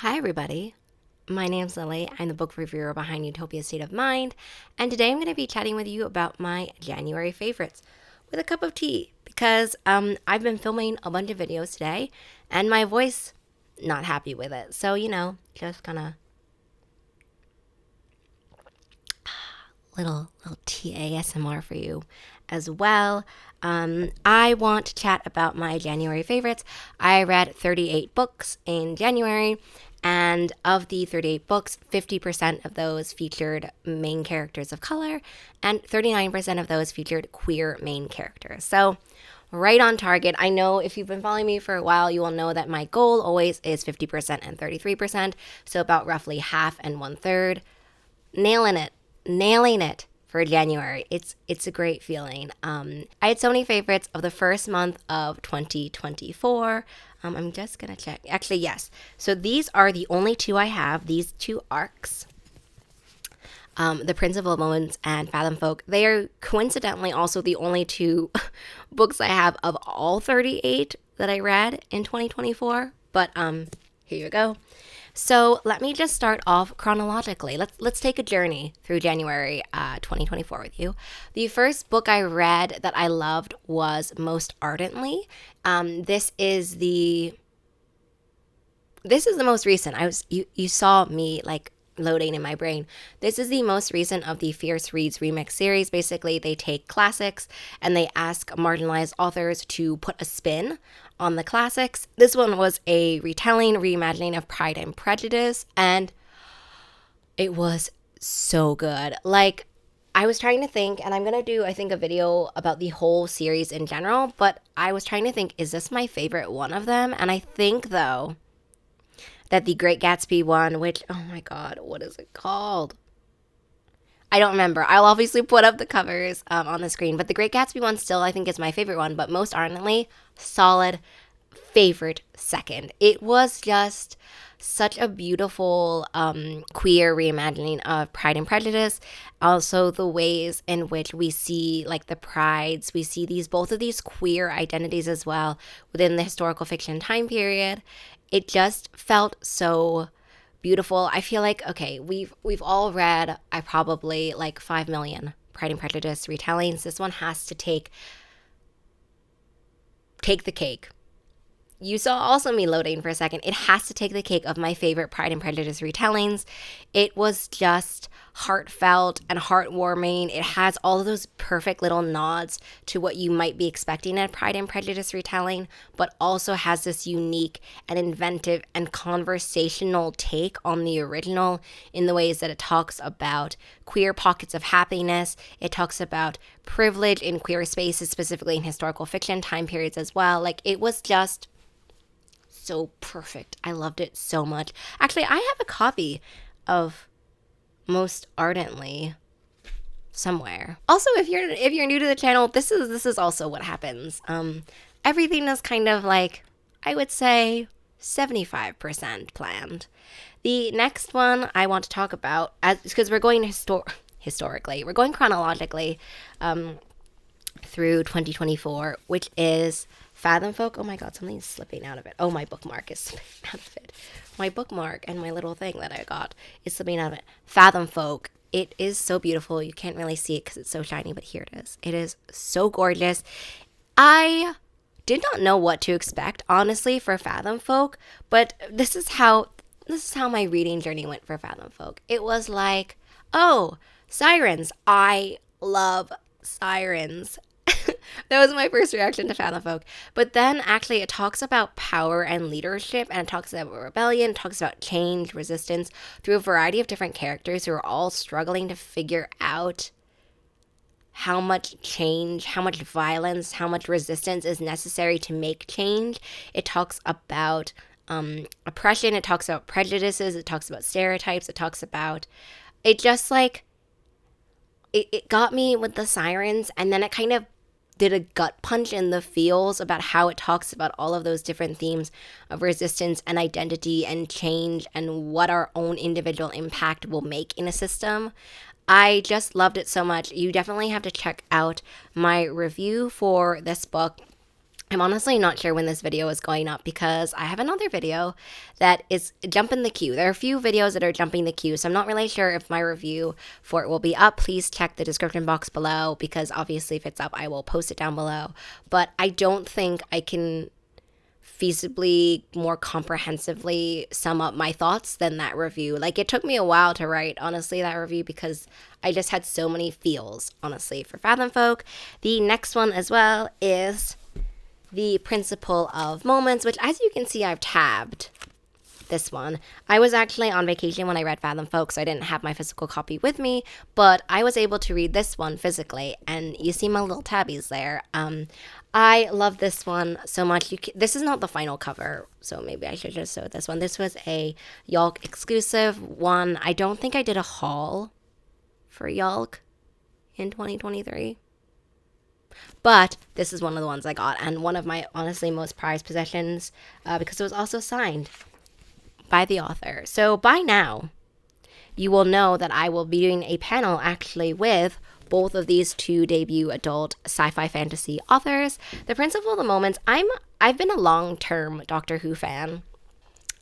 Hi, everybody. My name's Lily. I'm the book reviewer behind Utopia State of Mind, and today I'm going to be chatting with you about my January favorites with a cup of tea because I've been filming a bunch of videos today, and my voice not happy with it. So just kind of little tea ASMR for you as well. I want to chat about my January favorites. I read 38 books in January, and of the 38 books, 50% of those featured main characters of color, and 39% of those featured queer main characters. So, right on target. I know if you've been following me for a while, you will know that my goal always is 50% and 33%, so about roughly half and one third. Nailing it for January. It's a great feeling. I had so many favorites of the first month of 2024. I'm just gonna check. Actually, yes. So these are the only two I have. These two arcs. The Principal Moments and Fathomfolk. They are coincidentally also the only two books I have of all 38 that I read in 2024. But here you go. So let me just start off chronologically. Let's take a journey through January 2024 with you. The first book I read that I loved was Most Ardently. This is the most recent. You saw me like loading in my brain. This is the most recent of the Fierce Reads remix series. Basically, they take classics and they ask marginalized authors to put a spin on the classics. This one was a retelling, reimagining of Pride and Prejudice, and it was so good. Like, I was trying to think, and I'm gonna do, I think, a video about the whole series in general, but I was trying to think, is this my favorite one of them? And I think, though, that the Great Gatsby one, which, oh my god, what is it called? I don't remember. I'll obviously put up the covers on the screen, but the Great Gatsby one still, I think, is my favorite one, but Most Ardently, solid favorite second. It was just such a beautiful queer reimagining of Pride and Prejudice. Also, the ways in which we see like the prides, we see both of these queer identities as well within the historical fiction time period. It just felt so beautiful. I feel like, okay, we've all read, I probably like 5 million Pride and Prejudice retellings. This one has to take the cake. You saw also me loading for a second. It has to take the cake of my favorite Pride and Prejudice retellings. It was just heartfelt and heartwarming. It has all of those perfect little nods to what you might be expecting at Pride and Prejudice retelling, but also has this unique and inventive and conversational take on the original in the ways that it talks about queer pockets of happiness. It talks about privilege in queer spaces, specifically in historical fiction time periods as well. Like, it was just so perfect. I loved it so much. Actually, I have a copy of Most Ardently somewhere. Also, if you're new to the channel, this is also what happens. Everything is kind of like, I would say, 75% planned. The next one I want to talk about, because we're going historically, we're going chronologically through 2024, which is Fathomfolk. Oh my god, something's slipping out of it. Oh, my bookmark is slipping out of it. My bookmark and my little thing that I got is slipping out of it. Fathomfolk. It is so beautiful. You can't really see it because it's so shiny, but here it is. It is so gorgeous. I did not know what to expect, honestly, for Fathomfolk, but this is how my reading journey went for Fathomfolk. It was like, oh, sirens. I love sirens. That was my first reaction to Fathomfolk. But then actually it talks about power and leadership, and it talks about rebellion, it talks about change, resistance through a variety of different characters who are all struggling to figure out how much change, how much violence, how much resistance is necessary to make change. It talks about oppression, it talks about prejudices, it talks about stereotypes, it talks about it just like it got me with the sirens, and then it kind of did a gut punch in the feels about how it talks about all of those different themes of resistance and identity and change and what our own individual impact will make in a system. I just loved it so much. You definitely have to check out my review for this book I'm honestly not sure when this video is going up because I have another video that is jumping the queue. There are a few videos that are jumping the queue, so I'm not really sure if my review for it will be up. Please check the description box below because obviously if it's up, I will post it down below. But I don't think I can feasibly, more comprehensively sum up my thoughts than that review. Like, it took me a while to write, honestly, that review because I just had so many feels, honestly, for Fathomfolk. The next one as well is The Principle of Moments, which, as you can see, I've tabbed this one. I was actually on vacation when I read Fathomfolk, so I didn't have my physical copy with me, but I was able to read this one physically, and you see my little tabbies there. I love this one so much. This is not the final cover, so maybe I should just show this one. This was a Yalk exclusive one. I don't think I did a haul for Yalk in 2023. But this is one of the ones I got, and one of my honestly most prized possessions because it was also signed by the author. So by now, you will know that I will be doing a panel actually with both of these two debut adult sci-fi fantasy authors. The Principle of the Moments, I've been a long-term Doctor Who fan.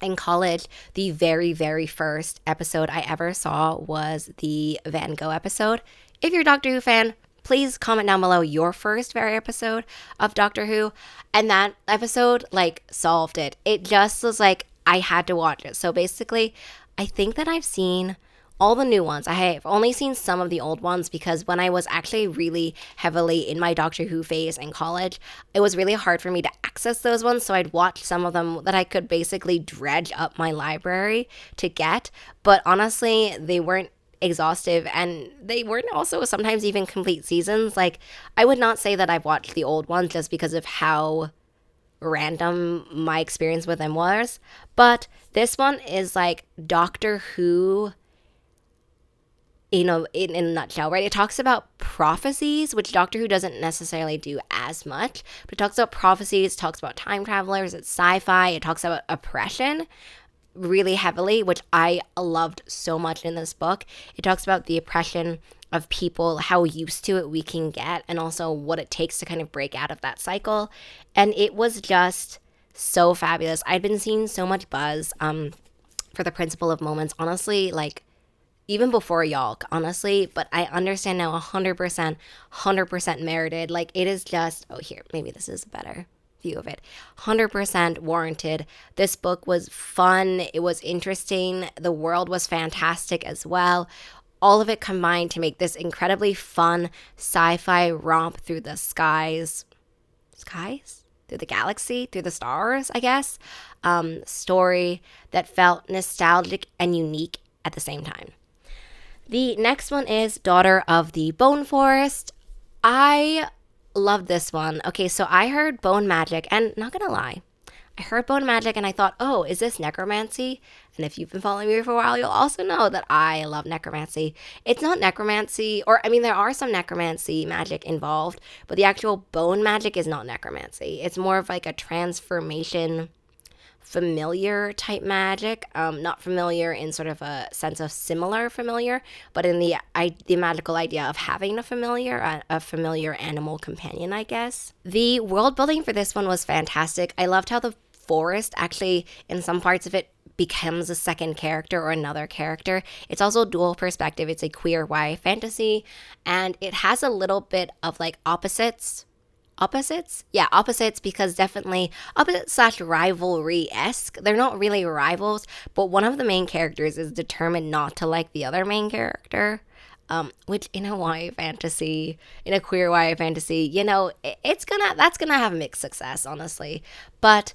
In college, the very, very first episode I ever saw was the Van Gogh episode. If you're a Doctor Who fan, please comment down below your first very episode of Doctor Who. And that episode, like, solved it. It just was like, I had to watch it. So basically, I think that I've seen all the new ones. I have only seen some of the old ones because when I was actually really heavily in my Doctor Who phase in college, it was really hard for me to access those ones. So I'd watch some of them that I could basically dredge up my library to get. But honestly, they weren't exhaustive and they weren't also sometimes even complete seasons. Like, I would not say that I've watched the old ones just because of how random my experience with them was. But this one is like Doctor Who, you know, in a nutshell, right? It talks about prophecies, which Doctor Who doesn't necessarily do as much, but it talks about prophecies, talks about time travelers, it's sci-fi, it talks about oppression really heavily, which I loved so much in this book. It talks about the oppression of people, how used to it we can get, and also what it takes to kind of break out of that cycle. And it was just so fabulous. I'd been seeing so much buzz for The Principle of Moments, honestly, like, even before Yalk, honestly, but I understand now 100% merited. Like, it is just, oh, here, maybe this is a better view of it. 100% warranted. This book was fun. It was interesting. The world was fantastic as well. All of it combined to make this incredibly fun sci-fi romp through the skies? Through the galaxy? Through the stars, I guess? Story that felt nostalgic and unique at the same time. The next one is Daughter of the Bone Forest. I love this one. Okay, so I heard bone magic, and not gonna lie, I heard bone magic and I thought, oh, is this necromancy? And if you've been following me for a while, you'll also know that I love necromancy. It's not necromancy, or I mean, there are some necromancy magic involved, but the actual bone magic is not necromancy. It's more of like a transformation familiar type magic, not familiar in sort of a sense of similar familiar, but in the magical idea of having a familiar animal companion, I guess. The world building for this one was fantastic. I loved how the forest actually, in some parts of it, becomes a second character or another character. It's also dual perspective. It's a queer YA fantasy, and it has a little bit of like opposites, because definitely opposite / rivalry-esque. They're not really rivals, but one of the main characters is determined not to like the other main character, which in a YA fantasy, in a queer YA fantasy, you know, that's gonna have mixed success, honestly. But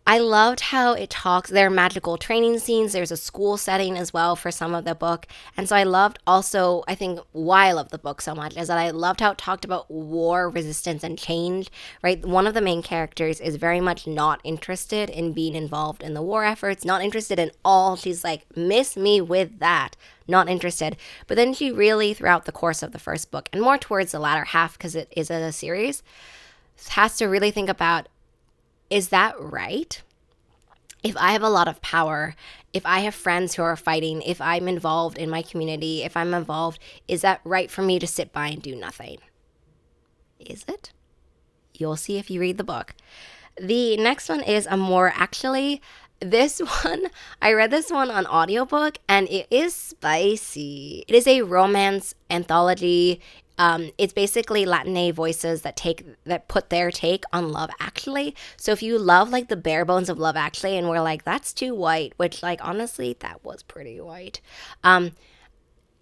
I loved how it talks. There are magical training scenes. There's a school setting as well for some of the book. And so I loved also, I think why I love the book so much is that I loved how it talked about war, resistance, and change, right? One of the main characters is very much not interested in being involved in the war efforts, not interested in all. She's like, miss me with that. Not interested. But then she really, throughout the course of the first book, and more towards the latter half because it is a series, has to really think about, is that right? If I have a lot of power, if I have friends who are fighting, if I'm involved in my community, if I'm involved, is that right for me to sit by and do nothing? Is it? You'll see if you read the book. The next one is Amor Actually. This one, I read this one on audiobook and it is spicy. It is a romance anthology. It's basically Latinx voices that put their take on Love Actually. So if you love like the bare bones of Love Actually and we're like, that's too white, which like honestly that was pretty white.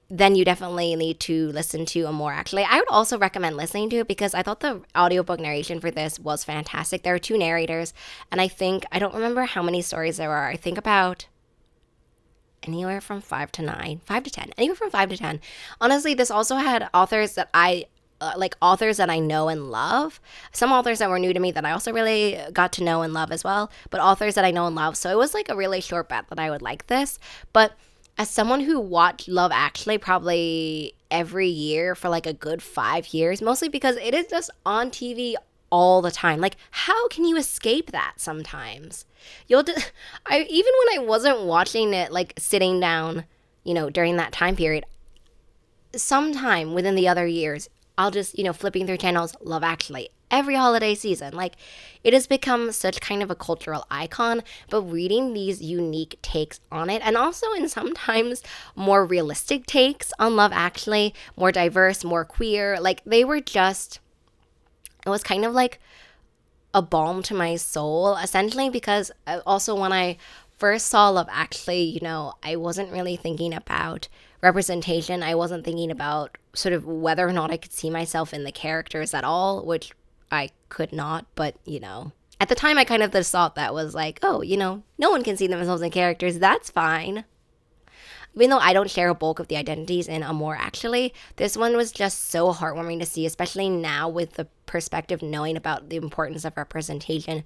Then you definitely need to listen to Amor Actually. I would also recommend listening to it because I thought the audiobook narration for this was fantastic. There are two narrators, and I don't remember how many stories there are. I think about anywhere from 5 to 10, anywhere from 5 to 10. Honestly, this also had authors that authors that I know and love. Some authors that were new to me that I also really got to know and love as well, but authors that I know and love. So it was like a really short bet that I would like this. But as someone who watched Love Actually probably every year for like a good 5 years, mostly because it is just on TV all the time. Like, how can you escape that sometimes? Even when I wasn't watching it, like sitting down, during that time period, sometime within the other years, I'll just, flipping through channels, Love Actually, every holiday season. Like, it has become such kind of a cultural icon, but reading these unique takes on it, and also in sometimes more realistic takes on Love Actually, more diverse, more queer, like, it was kind of like a balm to my soul, essentially, because also when I first saw Love Actually, I wasn't really thinking about representation. I wasn't thinking about sort of whether or not I could see myself in the characters at all, which I could not, but, at the time I kind of just thought that was like, oh, no one can see themselves in characters. That's fine. Even though I don't share a bulk of the identities in Amor Actually, this one was just so heartwarming to see, especially now with the perspective knowing about the importance of representation.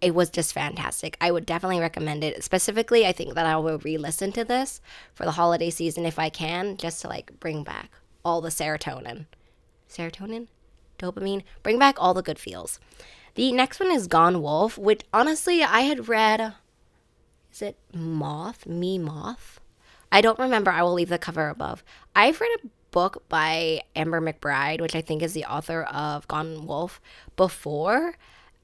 It was just fantastic. I would definitely recommend it. Specifically, I think that I will re-listen to this for the holiday season if I can, just to like bring back all the serotonin. Serotonin? Dopamine? Bring back all the good feels. The next one is Gone Wolf, which honestly I had read, is it Moth? Me Moth? I don't remember. I will leave the cover above. I've read a book by Amber McBride, which I think is the author of Gone Wolf, before.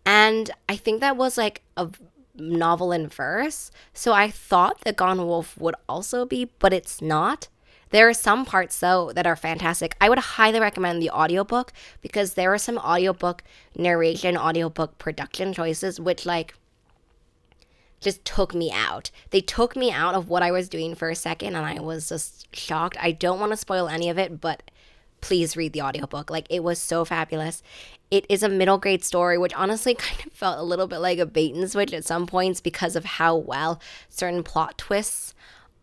And I think that was like a novel in verse. So I thought that Gone Wolf would also be, but it's not. There are some parts, though, that are fantastic. I would highly recommend the audiobook because there are some audiobook narration, audiobook production choices, which, like, just took me out. They took me out of what I was doing for a second, and I was just shocked. I don't want to spoil any of it, but please read the audiobook. Like, it was so fabulous. It is a middle grade story, which honestly kind of felt a little bit like a bait and switch at some points because of how well certain plot twists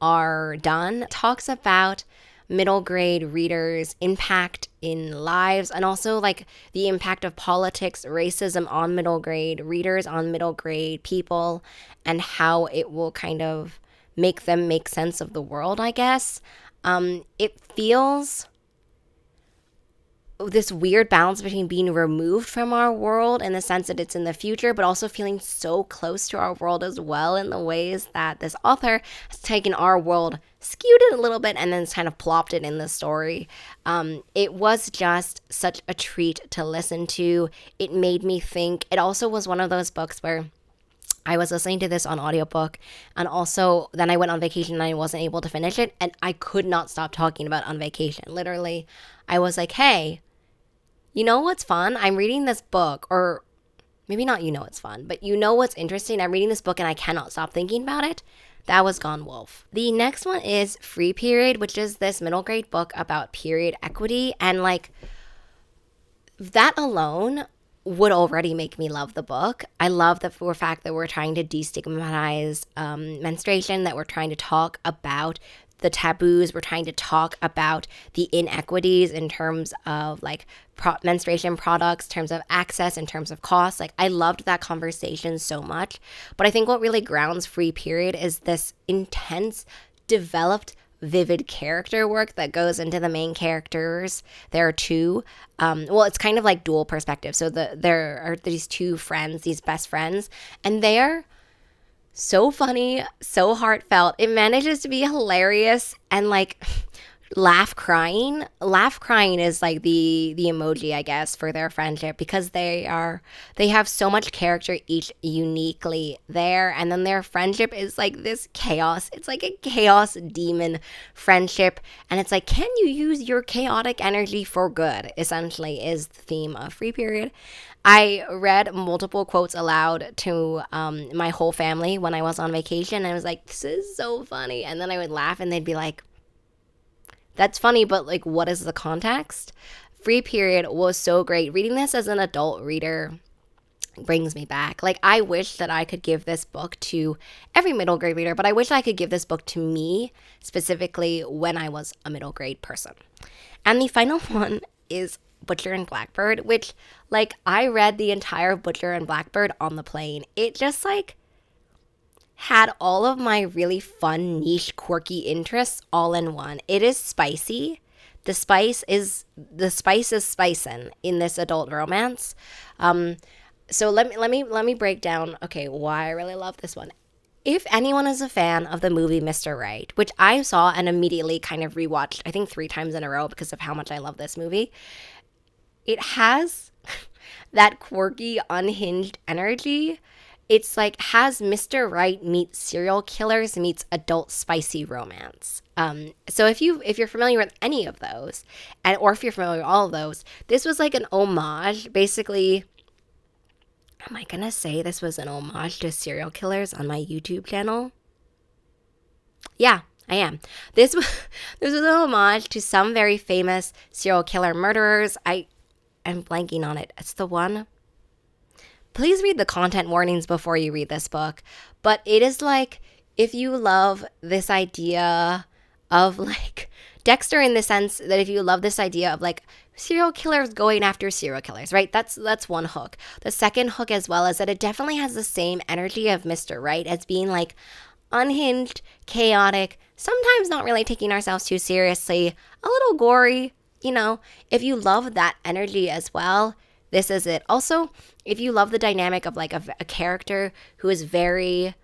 are done. It talks about middle grade readers' impact in lives and also like the impact of politics, racism on middle grade readers, on middle grade people, and how it will kind of make them make sense of the world, I guess. It feels this weird balance between being removed from our world in the sense that it's in the future, but also feeling so close to our world as well in the ways that this author has taken our world, skewed it a little bit, and then kind of plopped it in the story. It was just such a treat to listen to. It made me think. It also was one of those books where I was listening to this on audiobook, and also then I went on vacation and I wasn't able to finish it, and I could not stop talking about on vacation. Literally, I was like, hey, you know what's fun? I'm reading this book, or maybe not it's fun, but what's interesting? I'm reading this book and I cannot stop thinking about it. That was Gone Wolf. The next one is Free Period, which is this middle grade book about period equity, and like that alone would already make me love the book. I love the fact that we're trying to destigmatize menstruation, that we're trying to talk about the taboos, we're trying to talk about the inequities in terms of like menstruation products, in terms of access, in terms of cost. Like, I loved that conversation so much. But I think what really grounds Free Period is this intense, developed, vivid character work that goes into the main characters. There are two. It's kind of like dual perspective. So there are these two friends, these best friends, and they are so funny, so heartfelt. It manages to be hilarious and like Laugh crying is like the emoji, I guess, for their friendship, because they have so much character each uniquely there, and then their friendship is like this chaos. It's like a chaos demon friendship, and it's like, can you use your chaotic energy for good, essentially, is the theme of Free Period. I read multiple quotes aloud to my whole family when I was on vacation, and I was like, this is so funny, and then I would laugh and they'd be like, that's funny, but like, what is the context? Free Period was so great. Reading this as an adult reader brings me back. Like, I wish that I could give this book to every middle grade reader, but I wish I could give this book to me specifically when I was a middle grade person. And the final one is Butcher and Blackbird, which, like, I read the entire Butcher and Blackbird on the plane. It just, like, had all of my really fun, niche, quirky interests all in one. It is spicy. The spice is spicin' in this adult romance. So let me break down, okay, why I really love this one. If anyone is a fan of the movie Mr. Right, which I saw and immediately kind of rewatched, I think 3 times in a row because of how much I love this movie, it has that quirky, unhinged energy. It's like has Mr. Right meets serial killers meets adult spicy romance. So if you're familiar with any of those, or if you're familiar with all of those, this was like an homage. Basically, am I gonna say this was an homage to serial killers on my YouTube channel? Yeah, I am. This was this was an homage to some very famous serial killer murderers. I am blanking on it. It's the one. Please read the content warnings before you read this book. But it is like, if you love this idea of like Dexter, in the sense that if you love this idea of like serial killers going after serial killers, right? That's one hook. The second hook as well is that it definitely has the same energy of Mr. Right, as being like unhinged, chaotic, sometimes not really taking ourselves too seriously, a little gory. If you love that energy as well, this is it. Also, if you love the dynamic of like a character who is very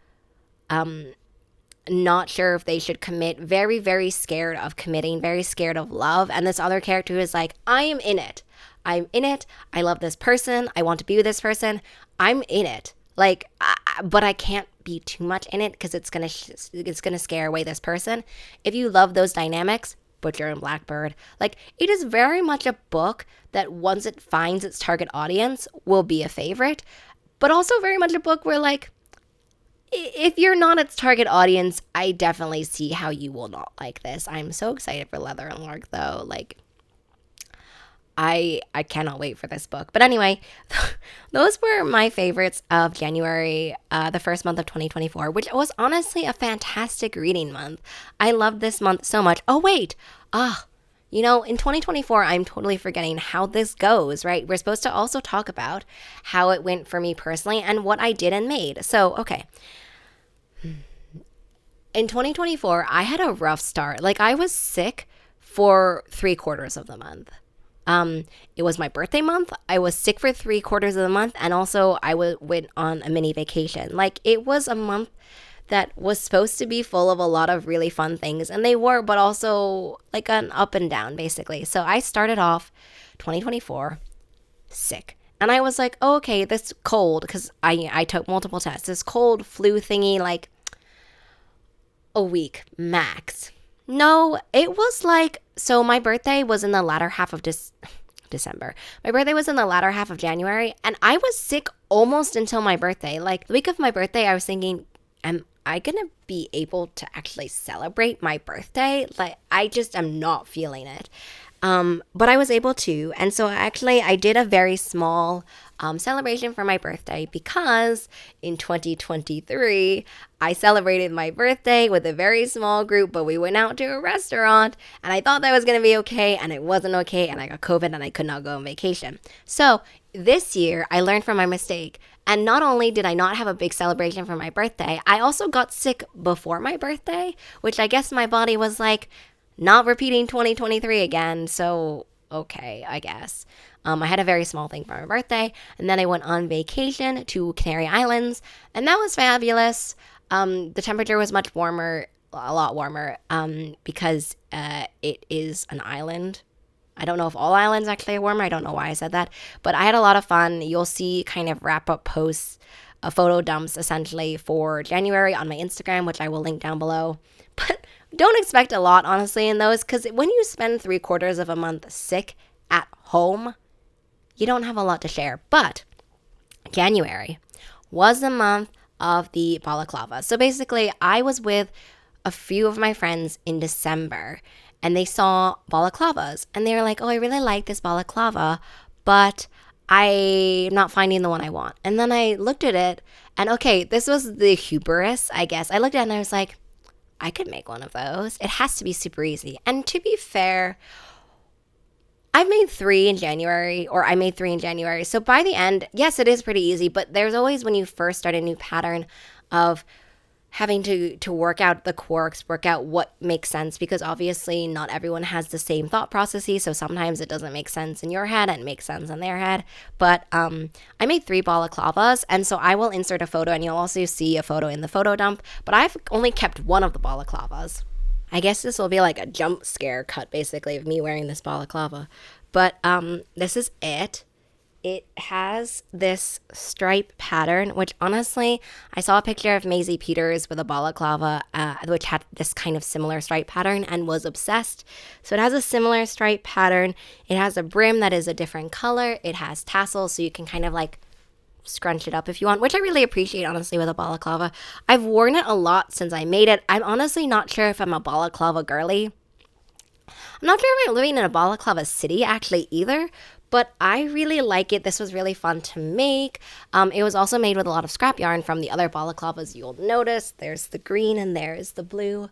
not sure if they should commit, very, very scared of committing, very scared of love, and this other character who is like, I am in it. I'm in it. I love this person. I want to be with this person. I'm in it. Like, but I can't be too much in it because it's gonna scare away this person. If you love those dynamics, Butcher and Blackbird, like, it is very much a book that once it finds its target audience will be a favorite, but also very much a book where, like, if you're not its target audience, I definitely see how you will not like this. I'm so excited for Leather and Lark, though. Like, I cannot wait for this book. But anyway, those were my favorites of January, the first month of 2024, which was honestly a fantastic reading month. I loved this month so much. Oh, wait. In 2024, I'm totally forgetting how this goes, right? We're supposed to also talk about how it went for me personally and what I did and made. So, okay. In 2024, I had a rough start. Like, I was sick for 3/4 of the month. It was my birthday month. I was sick for 3/4 of the month, and also I went on a mini vacation. Like, it was a month that was supposed to be full of a lot of really fun things, and they were, but also like an up and down, basically. So I started off 2024 sick. And I was like, oh, okay, this cold, because I took multiple tests, this cold flu thingy, like a week max. No, it was like, so my birthday was in the latter half of December. My birthday was in the latter half of January, and I was sick almost until my birthday. Like, the week of my birthday, I was thinking, am I gonna be able to actually celebrate my birthday? Like, I just am not feeling it. But I was able to, and so actually I did a very small celebration for my birthday, because in 2023 I celebrated my birthday with a very small group, but we went out to a restaurant, and I thought that was going to be okay, and it wasn't okay, and I got COVID and I could not go on vacation. So this year I learned from my mistake, and not only did I not have a big celebration for my birthday, I also got sick before my birthday, which I guess my body was like, not repeating 2023 again, so okay, I guess. I had a very small thing for my birthday, and then I went on vacation to Canary Islands, and that was fabulous. The temperature was much warmer. a lot warmer because it is an island. I don't know if all islands actually are warmer. I don't know why I said that. But I had a lot of fun. You'll see kind of wrap up posts, photo dumps essentially for January on my Instagram, which I will link down below. But don't expect a lot, honestly, in those because when you spend 3/4 of a month sick at home, you don't have a lot to share. But January was the month of the balaclava. So basically, I was with a few of my friends in December and they saw balaclavas and they were like, oh, I really like this balaclava, but I'm not finding the one I want. And then I looked at it and okay, this was the hubris, I guess. I looked at it and I was like, I could make one of those. It has to be super easy. And to be fair, I've made three in January, or I made three in January. So by the end, yes, it is pretty easy, but there's always when you first start a new pattern of having to work out the quirks, work out what makes sense, because obviously not everyone has the same thought processes. So sometimes it doesn't make sense in your head and it makes sense in their head. But I made three balaclavas, and so I will insert a photo, and you'll also see a photo in the photo dump. But I've only kept one of the balaclavas. I guess this will be like a jump scare cut, basically, of me wearing this balaclava. But this is it. It has this stripe pattern, which honestly, I saw a picture of Maisie Peters with a balaclava, which had this kind of similar stripe pattern and was obsessed. So it has a similar stripe pattern. It has a brim that is a different color. It has tassels, so you can kind of like scrunch it up if you want, which I really appreciate, honestly, with a balaclava. I've worn it a lot since I made it. I'm honestly not sure if I'm a balaclava girly. I'm not sure if I'm living in a balaclava city actually either, but I really like it. This was really fun to make. It was also made with a lot of scrap yarn from the other balaclavas you'll notice. There's the green and there's the blue.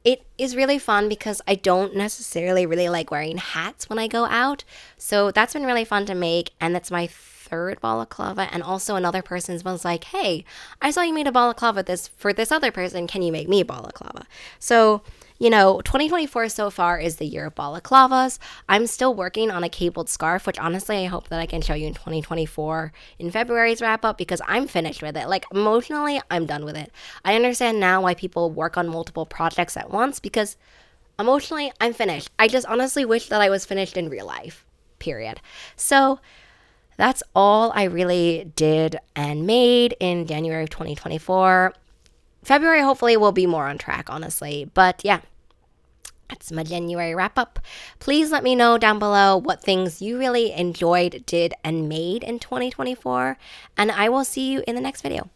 It is really fun because I don't necessarily really like wearing hats when I go out. So that's been really fun to make, and that's my third balaclava. And also another person was like, hey, I saw you made a balaclava for this other person. Can you make me a balaclava? So 2024 so far is the year of balaclavas. I'm still working on a cabled scarf, which honestly I hope that I can show you in 2024 in February's wrap up, because I'm finished with it. Like emotionally, I'm done with it. I understand now why people work on multiple projects at once, because emotionally, I'm finished. I just honestly wish that I was finished in real life, period. So that's all I really did and made in January of 2024. February hopefully will be more on track, honestly. But yeah, that's my January wrap up. Please let me know down below what things you really enjoyed, did, and made in 2024. And I will see you in the next video.